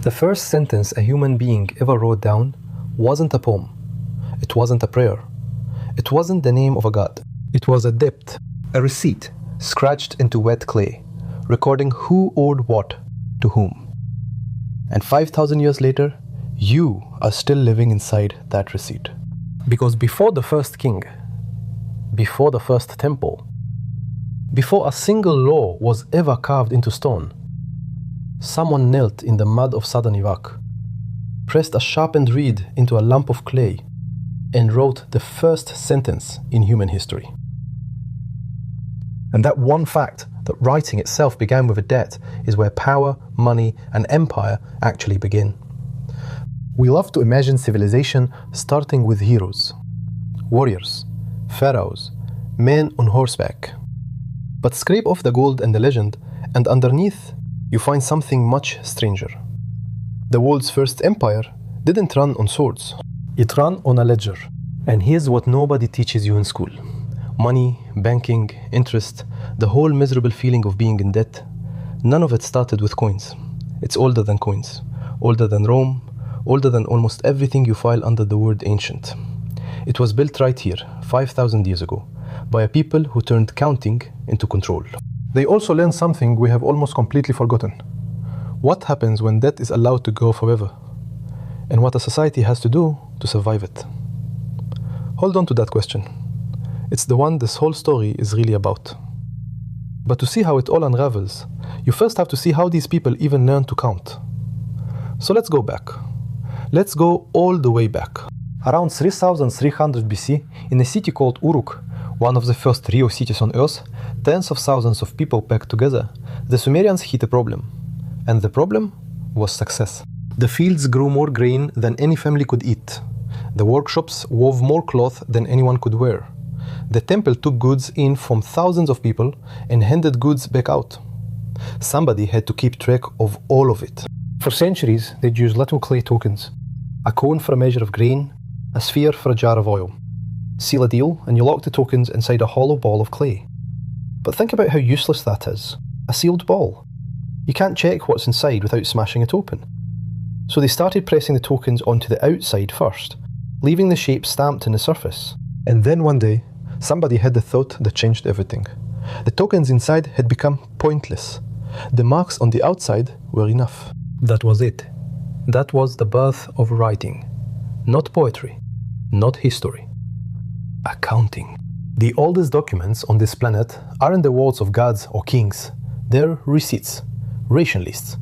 The first sentence a human being ever wrote down wasn't a poem. It wasn't a prayer. It wasn't the name of a god. It was a debt, a receipt scratched into wet clay, recording who owed what to whom. And 5,000 years later, you are still living inside that receipt. Because before the first king, before the first temple, before a single law was ever carved into stone, someone knelt in the mud of southern Iraq, pressed a sharpened reed into a lump of clay, and wrote the first sentence in human history. And that one fact, that writing itself began with a debt, is where power, money, and empire actually begin. We love to imagine civilization starting with heroes, warriors, pharaohs, men on horseback. But scrape off the gold and the legend, and underneath, you find something much stranger. The world's first empire didn't run on swords. It ran on a ledger. And here's what nobody teaches you in school. Money, banking, interest, the whole miserable feeling of being in debt. None of it started with coins. It's older than coins, older than Rome, older than almost everything you file under the word ancient. It was built right here, 5,000 years ago, by a people who turned counting into control. They also learned something we have almost completely forgotten. What happens when debt is allowed to go forever? And what a society has to do to survive it? Hold on to that question. It's the one this whole story is really about. But to see how it all unravels, you first have to see how these people even learned to count. So let's go back. Let's go all the way back. Around 3300 BC, in a city called Uruk, one of the first real cities on Earth, tens of thousands of people packed together, the Sumerians hit a problem. And the problem was success. The fields grew more grain than any family could eat. The workshops wove more cloth than anyone could wear. The temple took goods in from thousands of people and handed goods back out. Somebody had to keep track of all of it. For centuries, they'd used little clay tokens. A cone for a measure of grain, a sphere for a jar of oil. Seal a deal and you lock the tokens inside a hollow ball of clay. But think about how useless that is. A sealed ball. You can't check what's inside without smashing it open. So they started pressing the tokens onto the outside first, leaving the shape stamped in the surface. And then one day, somebody had the thought that changed everything. The tokens inside had become pointless. The marks on the outside were enough. That was it. That was the birth of writing. Not poetry, not history. Accounting. The oldest documents on this planet aren't the words of gods or kings. They're receipts, ration lists,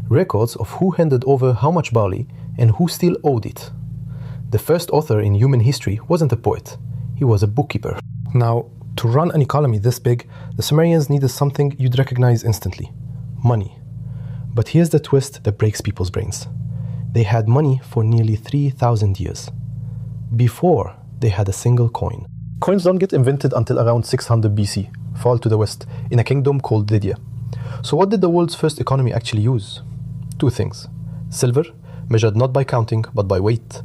records of who handed over how much barley and who still owed it. The first author in human history wasn't a poet. He was a bookkeeper. Now, to run an economy this big, the Sumerians needed something you'd recognize instantly. Money. But here's the twist that breaks people's brains. They had money for nearly 3,000 years. Before they had a single coin. Coins don't get invented until around 600 BC, far to the west, in a kingdom called Lydia. So what did the world's first economy actually use? Two things. Silver, measured not by counting but by weight,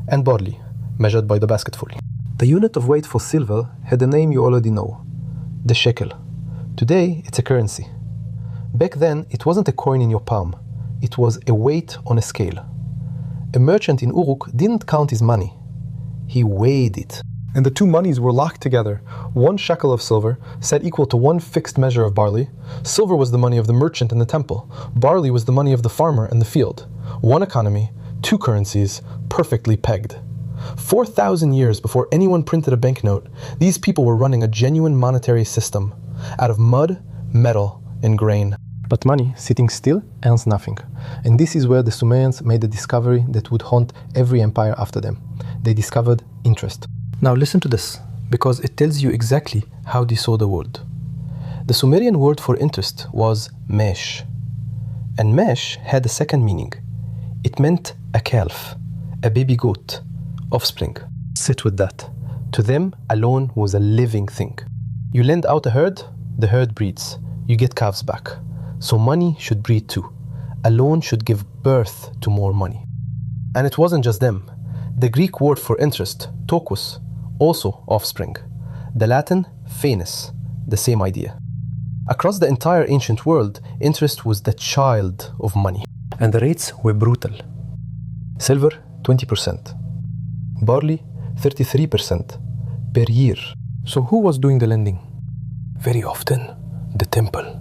and barley, measured by the basketful. The unit of weight for silver had a name you already know, the shekel. Today, it's a currency. Back then, it wasn't a coin in your palm. It was a weight on a scale. A merchant in Uruk didn't count his money. He weighed it. And the two monies were locked together. 1 shekel of silver, set equal to 1 fixed measure of barley. Silver was the money of the merchant in the temple. Barley was the money of the farmer in the field. One economy, two currencies, perfectly pegged. 4,000 years before anyone printed a banknote, these people were running a genuine monetary system out of mud, metal, and grain. But money, sitting still, earns nothing. And this is where the Sumerians made a discovery that would haunt every empire after them. They discovered interest. Now listen to this, because it tells you exactly how they saw the world. The Sumerian word for interest was mesh. And mesh had a second meaning. It meant a calf, a baby goat, offspring. Sit with that. To them, a loan was a living thing. You lend out a herd, the herd breeds. You get calves back. So money should breed too. A loan should give birth to more money. And it wasn't just them. The Greek word for interest, tokos, also offspring. The Latin, fenis, the same idea. Across the entire ancient world, interest was the child of money. And the rates were brutal. Silver, 20%. Barley, 33% per year. So who was doing the lending? Very often, the temple.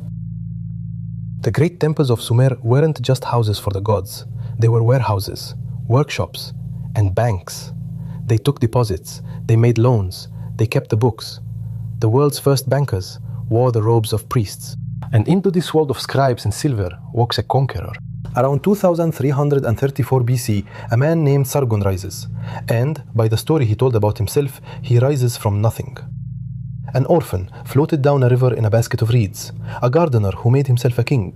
The great temples of Sumer weren't just houses for the gods. They were warehouses, workshops, and banks. They took deposits, they made loans, they kept the books. The world's first bankers wore the robes of priests. And into this world of scribes and silver walks a conqueror. Around 2334 BC, a man named Sargon rises. And, by the story he told about himself, he rises from nothing. An orphan floated down a river in a basket of reeds. A gardener who made himself a king.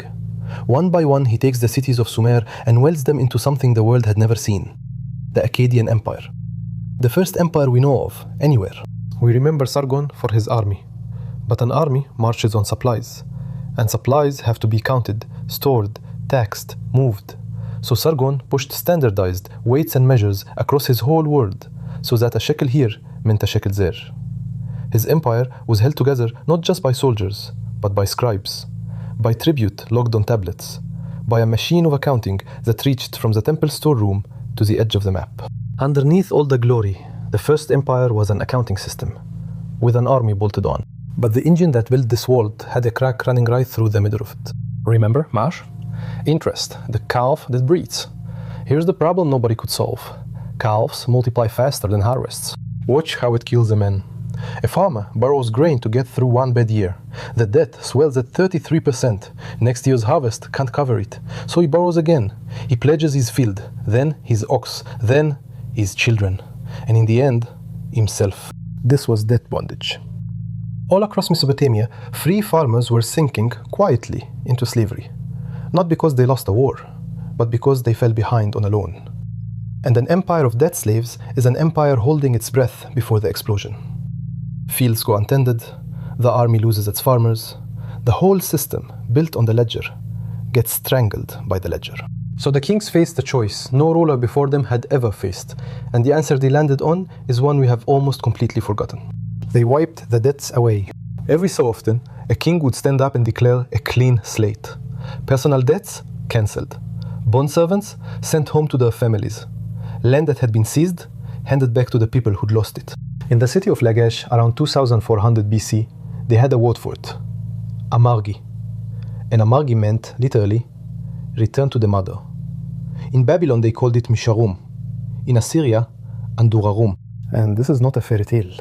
One by one, he takes the cities of Sumer and welds them into something the world had never seen. The Akkadian Empire. The first empire we know of, anywhere. We remember Sargon for his army. But an army marches on supplies. And supplies have to be counted, stored, taxed, moved. So Sargon pushed standardized weights and measures across his whole world, so that a shekel here meant a shekel there. His empire was held together not just by soldiers, but by scribes, by tribute logged on tablets, by a machine of accounting that reached from the temple storeroom to the edge of the map. Underneath all the glory, the first empire was an accounting system, with an army bolted on. But the engine that built this world had a crack running right through the middle of it. Remember, Mash? Interest, the calf that breeds. Here's the problem nobody could solve. Calves multiply faster than harvests. Watch how it kills a man. A farmer borrows grain to get through one bad year. The debt swells at 33%. Next year's harvest can't cover it. So he borrows again. He pledges his field, then his ox, then his children. And in the end, himself. This was debt bondage. All across Mesopotamia, free farmers were sinking quietly into slavery. Not because they lost a war, but because they fell behind on a loan. And an empire of debt slaves is an empire holding its breath before the explosion. Fields go untended, the army loses its farmers, the whole system, built on the ledger, gets strangled by the ledger. So the kings faced a choice no ruler before them had ever faced, and the answer they landed on is one we have almost completely forgotten. They wiped the debts away. Every so often, a king would stand up and declare a clean slate. Personal debts, cancelled. Bond servants, sent home to their families. Land that had been seized, handed back to the people who'd lost it. In the city of Lagash, around 2400 BC, they had a word for it. Amargi. And amargi meant, literally, return to the mother. In Babylon, they called it Misharum. In Assyria, Andurarum. And this is not a fairy tale.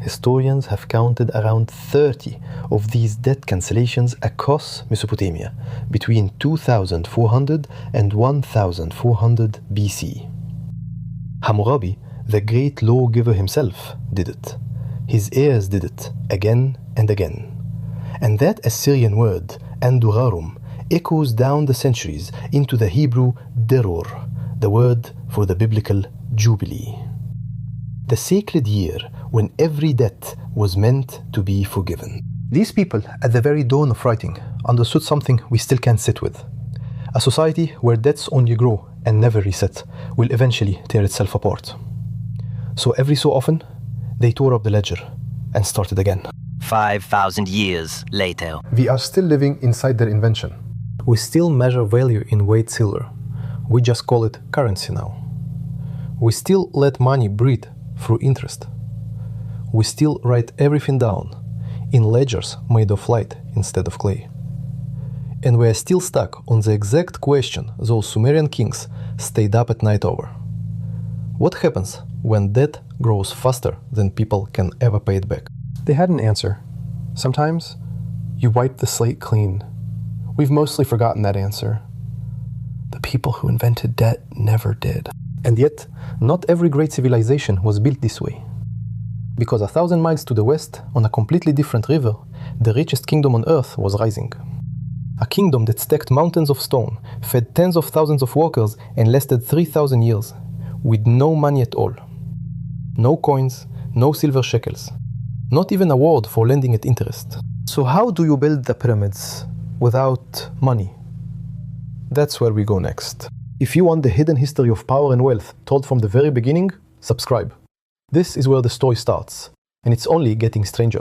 Historians have counted around 30 of these debt cancellations across Mesopotamia between 2400 and 1400 BC. Hammurabi, the great lawgiver himself, did it. His heirs did it again and again. And that Assyrian word, Andurarum, echoes down the centuries into the Hebrew deror, the word for the biblical jubilee. The sacred year when every debt was meant to be forgiven. These people, at the very dawn of writing, understood something we still can't sit with. A society where debts only grow and never reset will eventually tear itself apart. So every so often, they tore up the ledger and started again. 5,000 years later. We are still living inside their invention. We still measure value in weight silver. We just call it currency now. We still let money breathe through interest. We still write everything down in ledgers made of light instead of clay. And we are still stuck on the exact question those Sumerian kings stayed up at night over. What happens when debt grows faster than people can ever pay it back? They had an answer. Sometimes you wipe the slate clean. We've mostly forgotten that answer. The people who invented debt never did. And yet, not every great civilization was built this way. Because 1,000 miles to the west, on a completely different river, the richest kingdom on earth was rising. A kingdom that stacked mountains of stone, fed tens of thousands of workers, and lasted 3,000 years, with no money at all. No coins, no silver shekels. Not even a word for lending at interest. So how do you build the pyramids without money? That's where we go next. If you want the hidden history of power and wealth told from the very beginning, subscribe. This is where the story starts, and it's only getting stranger.